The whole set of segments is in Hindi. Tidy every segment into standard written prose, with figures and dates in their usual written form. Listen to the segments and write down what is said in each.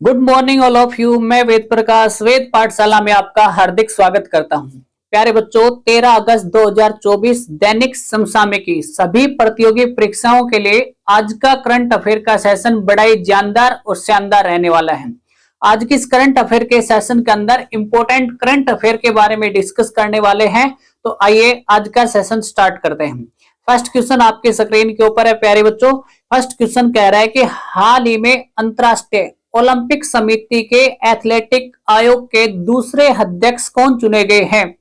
Good morning all of you. मैं वेद प्रकाश वेद पाठशाला में आपका हार्दिक स्वागत करता हूं। प्यारे बच्चों, 13 अगस्त 2024 दैनिक समसामयिकी सभी प्रतियोगी परीक्षाओं के लिए आज का करंट अफेयर का सेशन बड़ा ही जानदार और शानदार रहने वाला है। आज की इस करंट अफेयर के सेशन के अंदर इंपोर्टेंट करंट अफेयर के बारे में डिस्कस करने वाले हैं। तो आइए आज का सेशन स्टार्ट करते हैं। फर्स्ट क्वेश्चन आपके स्क्रीन के ऊपर है प्यारे बच्चों। फर्स्ट क्वेश्चन कह रहा है कि हाल ही में अंतरराष्ट्रीय ओलंपिक समिति के एथलेटिक आयोग के दूसरे अध्यक्ष कौन चुने गए हैं?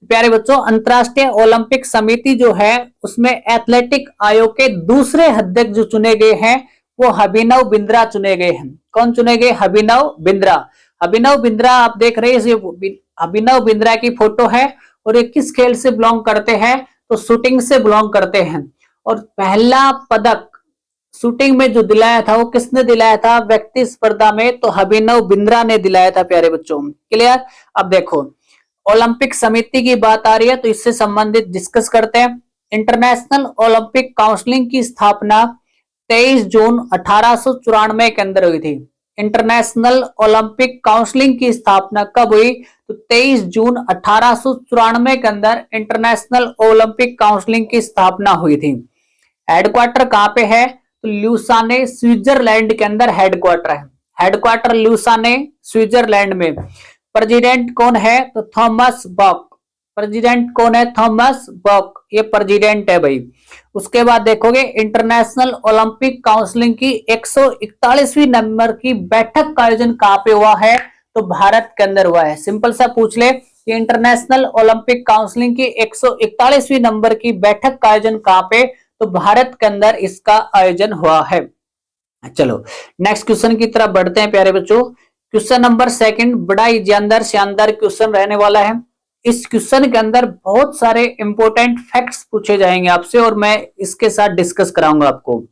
प्यारे बच्चों, अंतरराष्ट्रीय ओलंपिक समिति जो है उसमें एथलेटिक आयोग के दूसरे अध्यक्ष जो चुने गए हैं वो अभिनव बिंद्रा चुने गए हैं। कौन चुने गए? अभिनव बिंद्रा। अभिनव बिंद्रा आप देख रहे हैं, अभिनव बिंद्रा की फोटो है और ये किस खेल से बिलोंग करते हैं? तो शूटिंग से बिलोंग करते हैं। और पहला पदक शूटिंग में जो दिलाया था वो किसने दिलाया था? व्यक्ति स्पर्धा में तो अभिनव बिंद्रा ने दिलाया था प्यारे बच्चों। क्लियर? अब देखो, ओलंपिक समिति की बात आ रही है तो इससे संबंधित डिस्कस करते हैं। इंटरनेशनल ओलंपिक काउंसिलिंग की स्थापना 23 जून 1894 के अंदर हुई थी। इंटरनेशनल ओलंपिक काउंसिलिंग की स्थापना कब हुई? तो 23 जून 1894 के अंदर इंटरनेशनल ओलंपिक काउंसिलिंग की स्थापना हुई थी। हेडक्वार्टर कहां पे है? तो ल्यूसाने स्विट्जरलैंड के अंदर हेडक्वार्टर है। हेडक्वार्टर ल्यूसाने स्विट्जरलैंड में। प्रेसिडेंट कौन है? तो थॉमस बॉक। प्रेसिडेंट कौन है? थॉमस बॉक, ये प्रेसिडेंट है भाई। उसके बाद देखोगे इंटरनेशनल ओलंपिक काउंसिलिंग की 141वीं नंबर की बैठक का आयोजन कहां पे हुआ है? तो भारत के अंदर हुआ है। सिंपल सा पूछ ले कि इंटरनेशनल ओलंपिक काउंसिलिंग की 141वीं नंबर की बैठक का आयोजन कहां पे? तो भारत के अंदर इसका आयोजन हुआ है। चलो नेक्स्ट क्वेश्चन की तरफ बढ़ते हैं प्यारे बच्चों। क्वेश्चन नंबर सेकंड बड़ा ही जानदार शानदार क्वेश्चन रहने वाला है। इस क्वेश्चन के अंदर बहुत सारे इंपॉर्टेंट फैक्ट्स पूछे जाएंगे आपसे और मैं इसके साथ डिस्कस कराऊंगा आपको।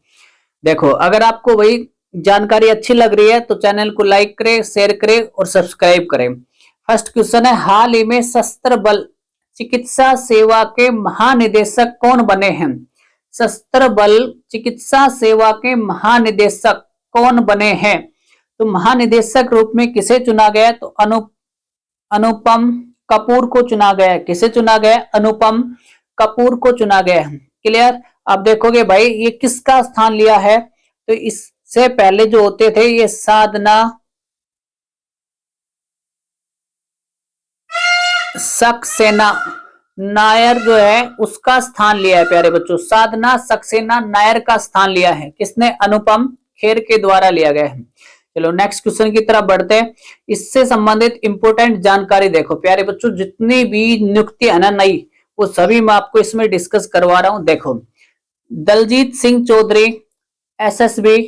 देखो, अगर आपको वही जानकारी अच्छी लग रही है तो चैनल को लाइक करें, शेयर करें और सब्सक्राइब करें। फर्स्ट क्वेश्चन है, हाल ही में सशस्त्र बल चिकित्सा सेवा के महानिदेशक कौन बने हैं? सशस्त्र बल चिकित्सा सेवा के महानिदेशक कौन बने हैं? तो महानिदेशक रूप में किसे चुना गया? तो अनुपम कपूर को चुना गया है। किसे चुना गया? अनुपम कपूर को चुना गया है। क्लियर? अब देखोगे भाई ये किसका स्थान लिया है? तो इससे पहले जो होते थे ये साधना सक्सेना नायर जो है उसका स्थान लिया है प्यारे बच्चों। साधना सक्सेना नायर का स्थान लिया है। किसने? अनुपम खेर के द्वारा लिया गया है। चलो नेक्स्ट क्वेश्चन की तरफ बढ़ते हैं। इससे संबंधित इंपोर्टेंट जानकारी देखो प्यारे बच्चों, जितनी भी नियुक्ति है ना नई, वो सभी मैं आपको इसमें डिस्कस करवा रहा हूं। देखो, दलजीत सिंह चौधरी एसएसबी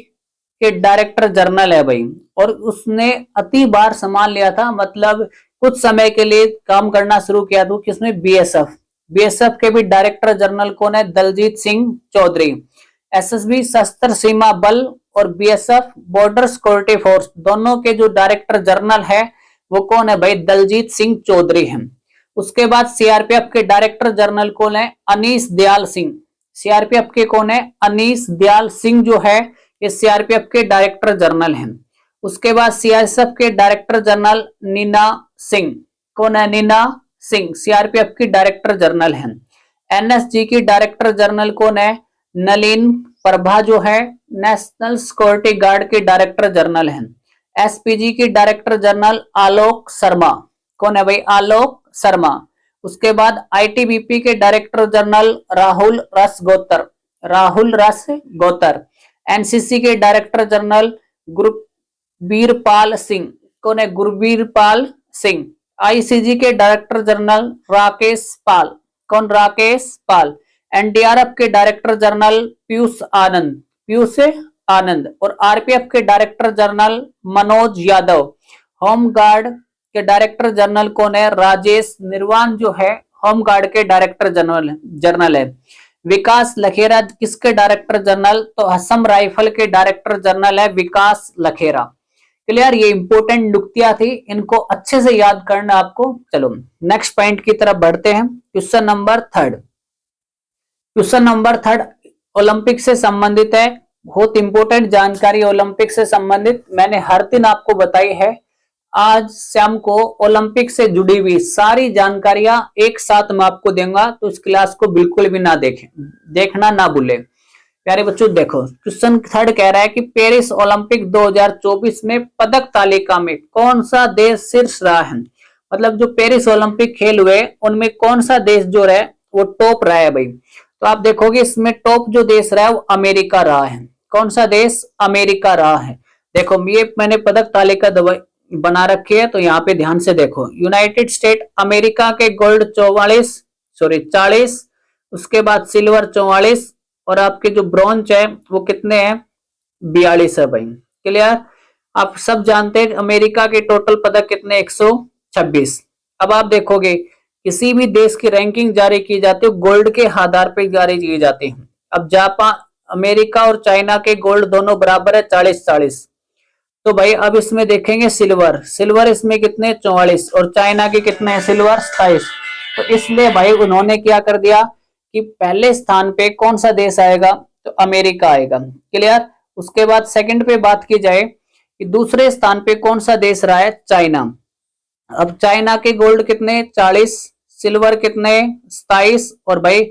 के डायरेक्टर जनरल है भाई, और उसने अति बार संभाल लिया था, मतलब कुछ समय के लिए काम करना शुरू किया था। किसमें? बीएसएफ। बीएसएफ के भी डायरेक्टर जनरल कौन है? दलजीत सिंह चौधरी। एसएसबी सशस्त्र सीमा बल और बीएसएफ बॉर्डर सिक्योरिटी फोर्स दोनों के जो डायरेक्टर जनरल है वो कौन है भाई? दलजीत सिंह चौधरी हैं। उसके बाद सीआरपीएफ के डायरेक्टर जनरल कौन है? अनीश दयाल सिंह। सीआरपीएफ के कौन है? अनीश दयाल सिंह जो है ये सीआरपीएफ के डायरेक्टर जनरल हैं। उसके बाद सीआईएसएफ के डायरेक्टर जनरल नीना सिंह। कौन है? नीना सिंह सीआरपीएफ की डायरेक्टर जनरल हैं। एनएसजी की डायरेक्टर जनरल कौन है? नलिन प्रभा जो है नेशनल सिक्योरिटी गार्ड के डायरेक्टर जनरल हैं। एसपीजी की डायरेक्टर जनरल आलोक शर्मा। कौन है भाई? आलोक शर्मा। उसके बाद आईटीबीपी के director general Rahul Rasgotra. Rahul Rasgotra. NCC के डायरेक्टर जनरल गुरबीरपाल सिंह। कौन है? गुरबीरपाल सिंह। आईसीजी के डायरेक्टर जनरल राकेश पाल। कौन? राकेश पाल। एनडीआरएफ के डायरेक्टर जनरल पीयूष आनंद। पीयूष आनंद। और आरपीएफ के director general Manoj Yadav. Home guard के डायरेक्टर जनरल कौन है? राजेश निर्वाण जो है होमगार्ड के डायरेक्टर जनरल है। विकास लखेरा किसके डायरेक्टर जनरल? तो असम राइफल के डायरेक्टर जनरल है विकास लखेरा। क्लियर? ये इंपोर्टेंट नियुक्तियां थी, इनको अच्छे से याद करना आपको। चलो नेक्स्ट पॉइंट की तरफ बढ़ते हैं। क्वेश्चन नंबर थर्ड ओलंपिक से संबंधित है। बहुत इंपॉर्टेंट जानकारी ओलंपिक से संबंधित मैंने हर दिन आपको बताई है। आज शाम को ओलंपिक से जुड़ी हुई सारी जानकारियां एक साथ मैं आपको दूंगा, तो इस क्लास को बिल्कुल भी ना देखना ना भूले। प्यारे बच्चों देखो, क्वेश्चन थर्ड कह रहा है कि पेरिस ओलंपिक 2024 में पदक तालिका में कौन सा देश शीर्ष रहा है। मतलब जो पेरिस ओलंपिक खेल हुए उनमें कौन सा देश जो है वो टॉप रहा है भाई। तो आप देखोगे इसमें टॉप जो देश रहा है वो अमेरिका रहा है। कौन सा देश? अमेरिका रहा है। देखो ये मैंने पदक तालिका बना रखी है, तो यहाँ पे ध्यान से देखो। यूनाइटेड स्टेट अमेरिका के गोल्ड 40, उसके बाद सिल्वर 44, और आपके जो ब्रॉन्ज है वो कितने हैं? 42 है भाई। क्लियर? आप सब जानते हैं अमेरिका के टोटल पदक कितने? 126। अब आप देखोगे किसी भी देश की रैंकिंग जारी की जाती है गोल्ड के आधार पर जारी की जाती है। अब जापान, अमेरिका और चाइना के गोल्ड दोनों बराबर है 40-40। तो भाई अब इसमें देखेंगे सिल्वर इसमें कितने? 44, और चाइना के कितने हैं सिल्वर? 27। तो इसलिए भाई उन्होंने क्या कर दिया कि पहले स्थान पे कौन सा देश आएगा? तो अमेरिका आएगा। क्लियर? उसके बाद सेकंड पे बात की जाए कि दूसरे स्थान पे कौन सा देश रहा है? चाइना। अब चाइना के गोल्ड कितने? 40, सिल्वर कितने? 27, और भाई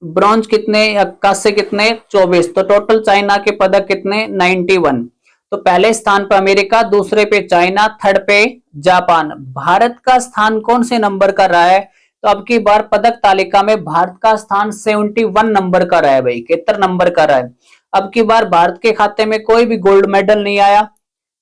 ब्रॉन्ज कितने? कांस्य कितने? 24। तो टोटल चाइना के पदक कितने? 91। तो पहले स्थान पर अमेरिका, दूसरे पे चाइना, थर्ड पे जापान। भारत का स्थान कौन से नंबर का रहा है? तो अब की बार पदक तालिका में भारत का स्थान 71 नंबर का रहा है भाई। 71 नंबर का रहा है। अब की बार भारत के खाते में कोई भी गोल्ड मेडल नहीं आया।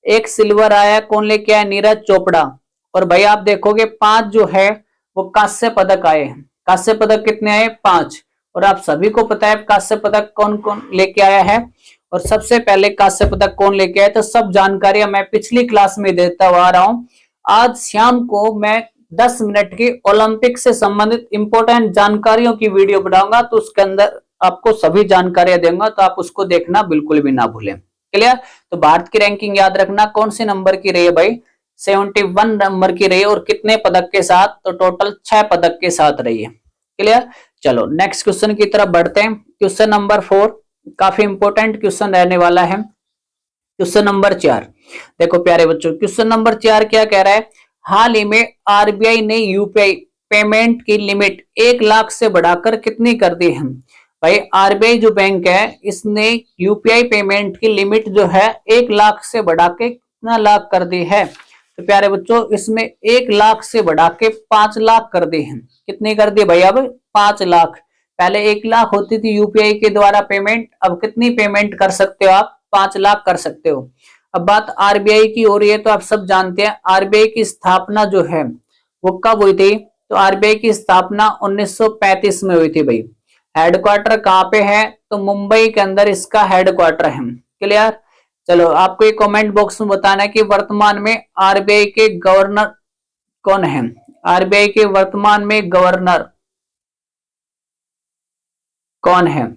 एक सिल्वर आया, कौन लेके आया? नीरज चोपड़ा। और भाई आप देखोगे 5 जो है वो कांस्य पदक आए हैं। कांस्य पदक कितने आए? 5। और आप सभी को पता है कांस्य पदक कौन कौन लेके आया है, और सबसे पहले कांस्य पदक कौन लेके आया। तो सब जानकारियां मैं पिछली क्लास में देता हुआ आ रहा हूं। आज शाम को मैं 10 मिनट की ओलंपिक से संबंधित इंपॉर्टेंट जानकारियों की वीडियो बनाऊंगा, तो उसके अंदर आपको सभी जानकारियां दूंगा, तो आप उसको देखना बिल्कुल भी ना भूलें। क्लियर? तो भारत की रैंकिंग याद रखना कौन से नंबर की रही है भाई? 71 नंबर की रही है। और कितने पदक के साथ? तो टोटल 6 पदक के साथ रही है। क्लियर? चलो नेक्स्ट क्वेश्चन की तरफ बढ़ते हैं। क्वेश्चन नंबर 4 काफी इंपॉर्टेंट क्वेश्चन रहने वाला है। क्वेश्चन नंबर 4 देखो प्यारे बच्चों, क्वेश्चन नंबर 4 क्या कह रहा है? हाल ही में आरबीआई ने यूपीआई पेमेंट की लिमिट 1 लाख से बढ़ाकर कितनी कर दी है? भाई आरबीआई जो बैंक है इसने यूपीआई पेमेंट की लिमिट जो है 1 लाख से बढ़ा के कितना लाख कर दी है? तो प्यारे बच्चों इसमें 1 लाख से बढ़ा के 5 लाख कर दी है। कितनी कर दी भाई? अब 5 लाख। पहले 1 लाख होती थी यूपीआई के द्वारा पेमेंट, अब कितनी पेमेंट कर सकते हो आप? 5 लाख कर सकते हो। अब बात आरबीआई की हो रही है, तो आप सब जानते हैं आरबीआई की स्थापना जो है वो कब हुई थी? तो आरबीआई की स्थापना 1935 में हुई थी भाई। हेडक्वार्टर कहाँ पे है? तो मुंबई के अंदर इसका हेडक्वार्टर है। क्लियर? चलो आपको एक कमेंट बॉक्स में बताना है कि वर्तमान में आरबीआई के गवर्नर कौन है? आरबीआई के वर्तमान में गवर्नर कौन है?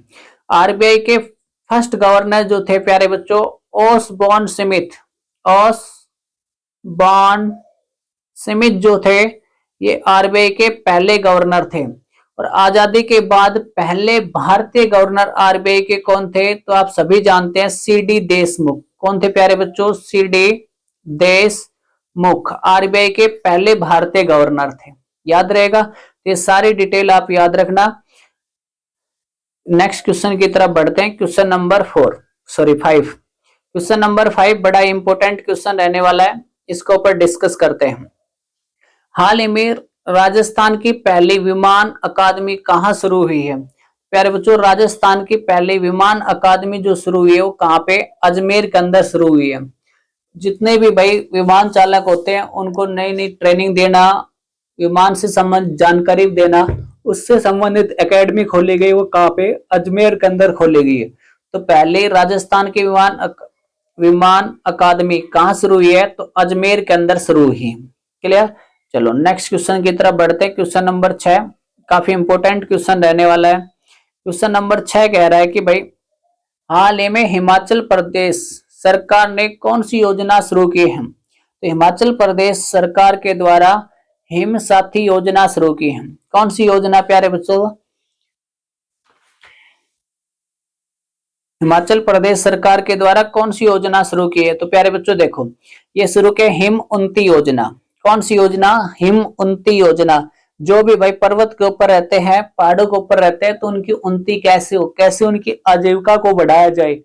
आरबीआई के फर्स्ट गवर्नर जो थे प्यारे बच्चों, ओसबॉर्न स्मिथ। ओसबॉर्न स्मिथ जो थे ये आरबीआई के पहले गवर्नर थे। और आजादी के बाद पहले भारतीय गवर्नर आरबीआई के कौन थे? तो आप सभी जानते हैं सीडी देशमुख। कौन थे प्यारे बच्चों? सीडी देशमुख आरबीआई के पहले भारतीय गवर्नर थे। याद रहेगा? तो ये सारी डिटेल आप याद रखना। नेक्स्ट क्वेश्चन की तरफ बढ़ते हैं। Question number 5। क्वेश्चन नंबर 5 बड़ा इंपॉर्टेंट क्वेश्चन रहने वाला है, इसके ऊपर डिस्कस करते हैं। हाल ही में राजस्थान की पहली विमान अकादमी कहाँ शुरू हुई है? प्यारे बच्चों राजस्थान की पहली विमान अकादमी जो शुरू हुई है वो कहाँ पे? अजमेर के अंदर शुरू हुई है। जितने भी भाई विमान चालक होते हैं उनको नई नई ट्रेनिंग देना, विमान से संबंधित जानकारी देना, उससे संबंधित एकेडमी खोली गई, वो कहाँ पे? अजमेर के अंदर खोली गई है। तो पहले राजस्थान की विमान अकादमी कहाँ शुरू हुई है? तो अजमेर के अंदर शुरू हुई है। क्लियर? चलो नेक्स्ट क्वेश्चन की तरफ बढ़ते हैं। क्वेश्चन नंबर 6 काफी इंपॉर्टेंट क्वेश्चन रहने वाला है। क्वेश्चन नंबर 6 कह रहा है कि भाई हाल ही में हिमाचल प्रदेश सरकार ने कौन सी योजना शुरू की है? तो हिमाचल प्रदेश सरकार के द्वारा हिम साथी योजना शुरू की है। कौन सी योजना प्यारे बच्चों? हिमाचल प्रदेश सरकार के द्वारा कौन सी योजना शुरू की है? तो प्यारे बच्चों देखो, ये शुरू की हिम उन्नति योजना। कौन सी योजना? हिम उन्नति योजना। जो भी भाई पर्वत के ऊपर रहते हैं, पहाड़ों के ऊपर रहते हैं, तो उनकी उन्नति कैसे हो, कैसे उनकी आजीविका को बढ़ाया जाए,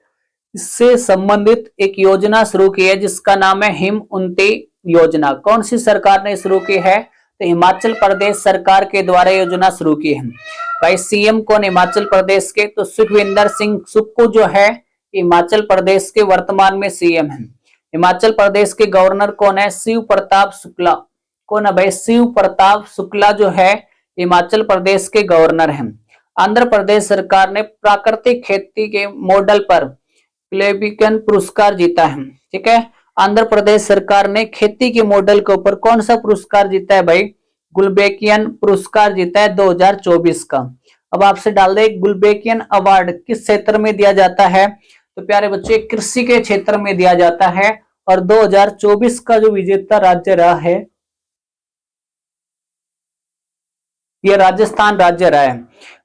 इससे संबंधित एक योजना शुरू की है जिसका नाम है हिम उन्नति योजना। कौन सी सरकार ने शुरू की है? तो हिमाचल प्रदेश सरकार के द्वारा योजना शुरू की है। भाई सीएम कौन हिमाचल प्रदेश के? तो सुखविंदर सिंह सुक्खू जो है हिमाचल प्रदेश के वर्तमान में सीएम है। हिमाचल प्रदेश के गवर्नर कौन है? शिव प्रताप शुक्ला। कौन है भाई? शिव प्रताप शुक्ला जो है हिमाचल प्रदेश के गवर्नर हैं। आंध्र प्रदेश सरकार ने प्राकृतिक खेती के मॉडल पर प्लेबिकन पुरस्कार जीता है। ठीक है, आंध्र प्रदेश सरकार ने खेती के मॉडल के ऊपर कौन सा पुरस्कार जीता है भाई? गुलबेकियन पुरस्कार जीता है 2024 का। अब आपसे डाल दे, गुलबेकियन अवार्ड किस क्षेत्र में दिया जाता है? तो प्यारे बच्चे कृषि के क्षेत्र में दिया जाता है। और 2024 का जो विजेता राज्य रहा है यह राजस्थान राज्य रहा है।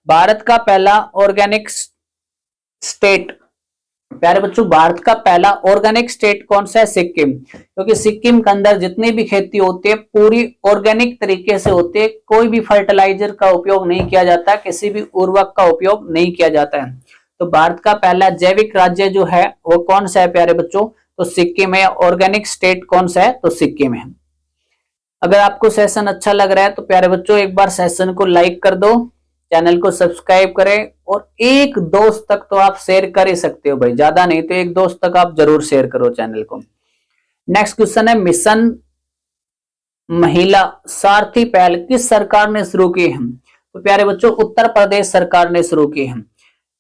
भारत का पहला ऑर्गेनिक स्टेट, प्यारे बच्चों भारत का पहला ऑर्गेनिक स्टेट कौन सा है? सिक्किम। क्योंकि सिक्किम के अंदर जितनी भी खेती होती है पूरी ऑर्गेनिक तरीके से होती है, कोई भी फर्टिलाइजर का उपयोग नहीं किया जाता, किसी भी उर्वरक का उपयोग नहीं किया जाता है। तो भारत का पहला जैविक राज्य जो है वो कौन सा है प्यारे बच्चों? तो सिक्किम है। ऑर्गेनिक स्टेट कौन सा है? तो सिक्किम है। अगर आपको सेशन अच्छा लग रहा है तो प्यारे बच्चों एक बार सेशन को लाइक कर दो, चैनल को सब्सक्राइब करें और एक दोस्त तक तो आप शेयर कर ही सकते हो भाई, ज्यादा नहीं तो एक दोस्त तक आप जरूर शेयर करो चैनल को। नेक्स्ट क्वेश्चन है, मिशन महिला सारथी पहल किस सरकार ने शुरू की है? तो प्यारे बच्चों उत्तर प्रदेश सरकार ने शुरू की है।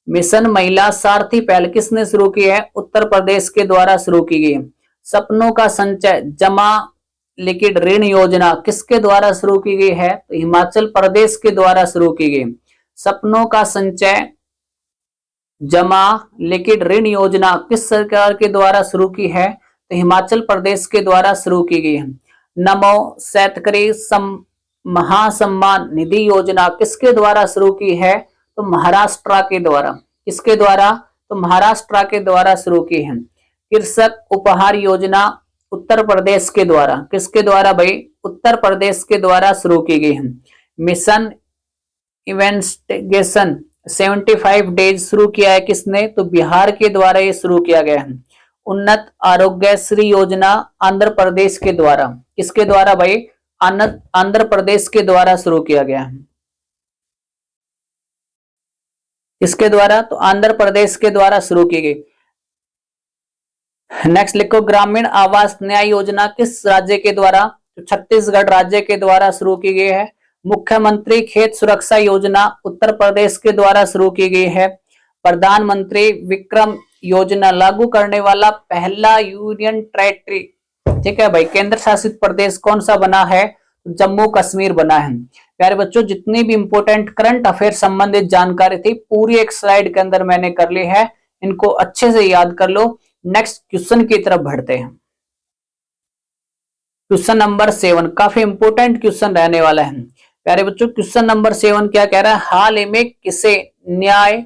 मिशन महिला सारथी पहल किसने शुरू की है? उत्तर प्रदेश के द्वारा शुरू की गई है। सपनों का संचय जमा लिक्विड ऋण योजना किसके द्वारा शुरू की गई है? तो हिमाचल प्रदेश के द्वारा शुरू की गई। सपनों का संचय जमा लिक्विड ऋण योजना किस सरकार के द्वारा शुरू की है? तो हिमाचल प्रदेश के द्वारा शुरू की गई है। नमो शेतकरी महासम्मान निधि योजना किसके द्वारा शुरू की है? तो महाराष्ट्र के द्वारा। किसके द्वारा? तो महाराष्ट्र के द्वारा शुरू की है। कृषक उपहार योजना उत्तर प्रदेश के द्वारा। किसके द्वारा भाई? उत्तर प्रदेश के द्वारा शुरू की गई है। मिशन इन्वेस्टिगेशन 75 डेज शुरू किया है किसने? तो बिहार के द्वारा ये शुरू किया गया है। उन्नत आरोग्य श्री योजना आंध्र प्रदेश के द्वारा। किसके द्वारा भाई? आंध्र प्रदेश के द्वारा शुरू किया गया है। किसके द्वारा? तो आंध्र प्रदेश के द्वारा शुरू की गई। नेक्स्ट लिखो, ग्रामीण आवास न्याय योजना किस राज्य के द्वारा? तो छत्तीसगढ़ राज्य के द्वारा शुरू की गई है। मुख्यमंत्री खेत सुरक्षा योजना उत्तर प्रदेश के द्वारा शुरू की गई है। प्रधानमंत्री विक्रम योजना लागू करने वाला पहला यूनियन टेरिटरी, ठीक है भाई, केंद्र शासित प्रदेश कौन सा बना है? जम्मू कश्मीर बना है। प्यारे बच्चों जितनी भी इंपोर्टेंट करंट अफेयर संबंधित जानकारी थी पूरी एक स्लाइड के अंदर मैंने कर ली है, इनको अच्छे से याद कर लो। नेक्स्ट क्वेश्चन की तरफ बढ़ते हैं। क्वेश्चन नंबर 7 काफी इंपोर्टेंट क्वेश्चन रहने वाला है। प्यारे बच्चों क्वेश्चन नंबर 7 क्या कह रहा है? हाल ही में किसे न्याय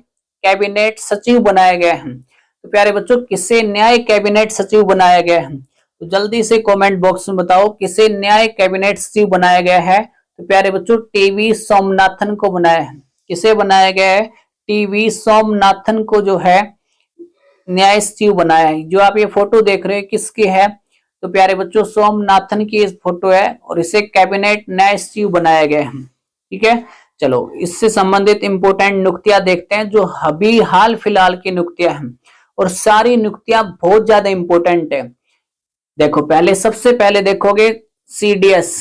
कैबिनेट सचिव बनाया गया है? तो प्यारे बच्चों किसे न्याय कैबिनेट सचिव बनाया गया है? तो जल्दी से कमेंट बॉक्स में बताओ किसे न्याय कैबिनेट सचिव बनाया गया है? तो प्यारे बच्चों टीवी सोमनाथन को बनाया है। किसे बनाया गया है? टीवी सोमनाथन को जो है न्याय सचिव बनाया है। जो आप ये फोटो देख रहे हैं किसकी है? तो प्यारे बच्चों सोमनाथन की इस फोटो है और इसे कैबिनेट न्याय सचिव बनाया गया है। ठीक है, चलो इससे संबंधित इंपोर्टेंट नुक्तियां देखते हैं जो अभी हाल फिलहाल की नुक्तियां हैं और सारी नुक्तियां बहुत ज्यादा इंपोर्टेंट है। देखो पहले सबसे पहले देखोगे सीडीएस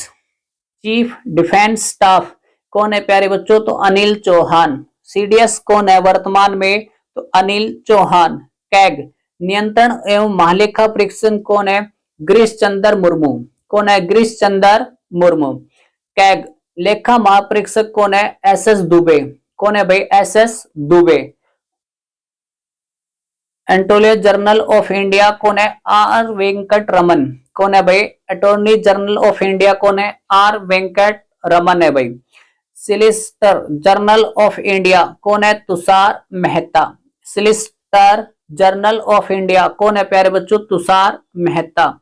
चीफ डिफेंस स्टाफ कौन है प्यारे बच्चों? तो अनिल चौहान। सीडीएस कौन है वर्तमान में? तो अनिल चौहान। कैग नियंत्रण एवं महालेखा परीक्षण कौन है? गिरीश चंद्र मुर्मू। कौन है? गिरीश चंद्र मुर्मू। कैग लेखा महापरीक्षक कौन है? एसएस दुबे। कौन है भाई? SS Dubey. Antonio general of India कौन है? आर वेंकट रमन। कौन है भाई? अटॉर्नी जनरल ऑफ इंडिया कौन है? आर वेंकट रमन है भाई। सोलिसिटर जनरल ऑफ इंडिया कौन है? Tushar Mehta. Director journal of India कौन है प्यारे बच्चों? तुषार मेहता।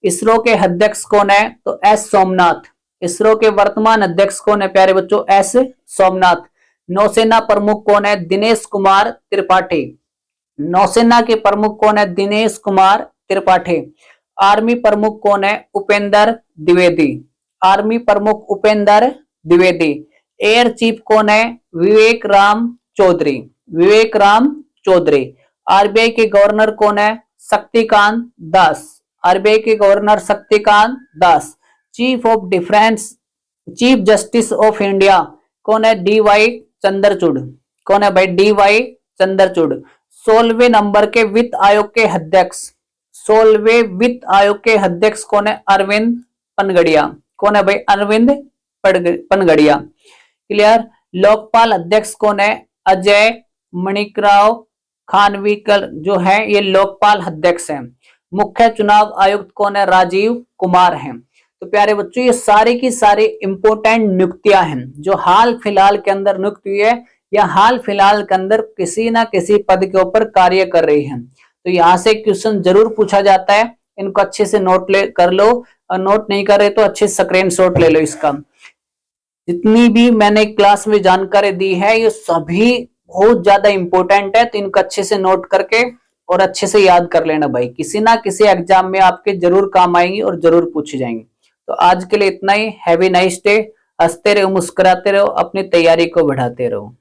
इसरो के अध्यक्ष कौन है? तो एस सोमनाथ। इसरो के वर्तमान अध्यक्ष कौन है प्यारे बच्चों? एस सोमनाथ। नौसेना प्रमुख कौन है? दिनेश कुमार त्रिपाठी। नौसेना के प्रमुख कौन है? दिनेश कुमार त्रिपाठी। आर्मी प्रमुख कौन है? उपेंद्र द्विवेदी। आर्मी प्रमुख उपेंद्र द्विवेदी। एयर चीफ कौन है? विवेक राम चौधरी। विवेक राम चौधरी। आरबीआई के गवर्नर कौन है? शक्तिकांत दास। आरबीआई के governor Shaktikanta Das. Chief of defence chief justice of India कौन है? D Y Chandrachud. कौन है भाई? D Y Chandrachud. 16वें नंबर के वित्त आयोग के अध्यक्ष 16वें वित्त आयोग के अध्यक्ष कौन है? अरविंद पनगड़िया। कौन है भाई? अरविंद पनगड़िया। क्लियर। लोकपाल अध्यक्ष कौन है? अजय मणिकराव खानविलकर जो है ये लोकपाल अध्यक्ष हैं। मुख्य चुनाव आयुक्त कौन है? राजीव कुमार हैं। तो प्यारे बच्चों ये सारी की सारी इंपोर्टेंट नियुक्तियां हैं जो हाल फिलहाल के अंदर नियुक्त हुई है या हाल फिलहाल के अंदर किसी ना किसी पद के ऊपर कार्य कर रही है। तो यहाँ से क्वेश्चन जरूर पूछा जाता है, इनको अच्छे से नोट कर लो, और नोट नहीं करे तो अच्छे स्क्रीनशॉट ले लो इसका। जितनी भी मैंने क्लास में जानकारी दी है ये सभी बहुत ज्यादा इंपॉर्टेंट है, तो इनको अच्छे से नोट करके और अच्छे से याद कर लेना भाई, किसी ना किसी एग्जाम में आपके जरूर काम आएंगी और जरूर पूछी जाएंगी। तो आज के लिए इतना ही। Have a nice day. हंसते रहो, मुस्कुराते रहो, अपनी तैयारी को बढ़ाते रहो।